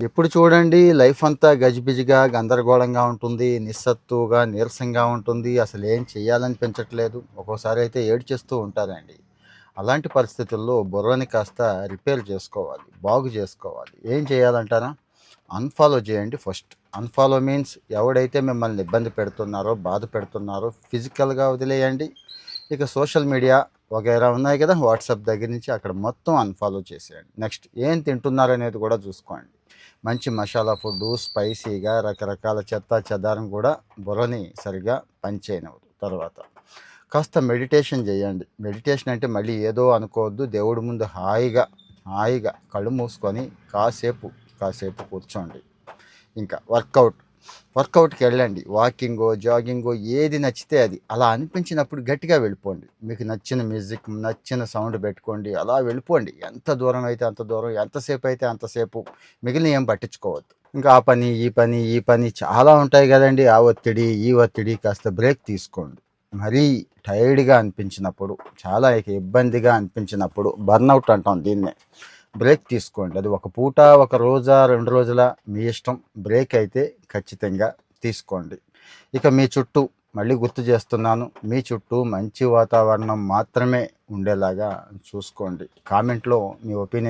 ఎప్పుడు చూడండి లైఫ్ అంతా గజిబిజిగా, గందరగోళంగా ఉంటుంది. నిస్సత్తువగా, నీరసంగా ఉంటుంది. అసలు ఏం చేయాలనిపించట్లేదు. ఒక్కోసారి అయితే ఏడ్చేస్తూ ఉంటారండి. అలాంటి పరిస్థితుల్లో బుర్రని కాస్త రిపేర్ చేసుకోవాలి. బాగు చేసుకోవాలి. ఏం చేయాలంటారా? అన్‌ఫాలో చేయండి ఫస్ట్. అన్‌ఫాలో మీన్స్ ఎవడైతే మిమ్మల్ని ఇబ్బంది పెడుతున్నారో, బాధ పెడుతున్నారో ఫిజికల్‌గా వదిలేయండి. ఇక సోషల్ మీడియా వగైరా ఉన్నాయి కదా! వాట్సాప్ దగ్గర నుంచి అక్కడ మొత్తం అన్‌ఫాలో చేసేయండి. నెక్స్ట్ ఏం తింటున్నారనేది కూడా చూసుకోండి. మంచి మసాలా ఫుడ్డు, స్పైసీగా రకరకాల చెత్తా చెదారం కూడా బుర్రని సరిగ్గా పనిచేయనివ్వదు. తర్వాత కాస్త మెడిటేషన్ చేయండి. మెడిటేషన్ అంటే మళ్ళీ ఏదో అనుకోవద్దు. దేవుడి ముందు హాయిగా కళ్ళు మూసుకొని కాసేపు కూర్చోండి. ఇంకా వర్కౌట్‌కి వెళ్ళండి. వాకింగో, జాగింగో ఏది నచ్చితే అది. అలా అనిపించినప్పుడు గట్టిగా వెళ్ళిపోండి. మీకు నచ్చిన మ్యూజిక్, నచ్చిన సౌండ్ పెట్టుకోండి. అలా వెళ్ళిపోండి. ఎంత దూరం అయితే అంత దూరం, ఎంతసేపు అయితే అంతసేపు. మిగిలినవి ఏం పట్టించుకోవద్దు. ఇంకా ఈ పని చాలా ఉంటాయి కదండీ. ఆ ఒత్తిడి, ఈ ఒత్తిడి కాస్త బ్రేక్ తీసుకోండి. మరీ టైర్డ్‌గా అనిపించినప్పుడు, చాలా ఇక ఇబ్బందిగా అనిపించినప్పుడు బర్న్‌ఔట్ అంటాం దీన్నే. బ్రేక్ తీసుకోండి. అది ఒక పూట, ఒక రోజా, 2 రోజులా మీ ఇష్టం. బ్రేక్ అయితే ఖచ్చితంగా తీసుకోండి. ఇక మీ చుట్టూ మళ్ళీ గుర్తు చేస్తున్నాను. మీ చుట్టూ మంచి వాతావరణం మాత్రమే ఉండేలాగా చూసుకోండి. కామెంట్‌లో మీ ఒపీనియన్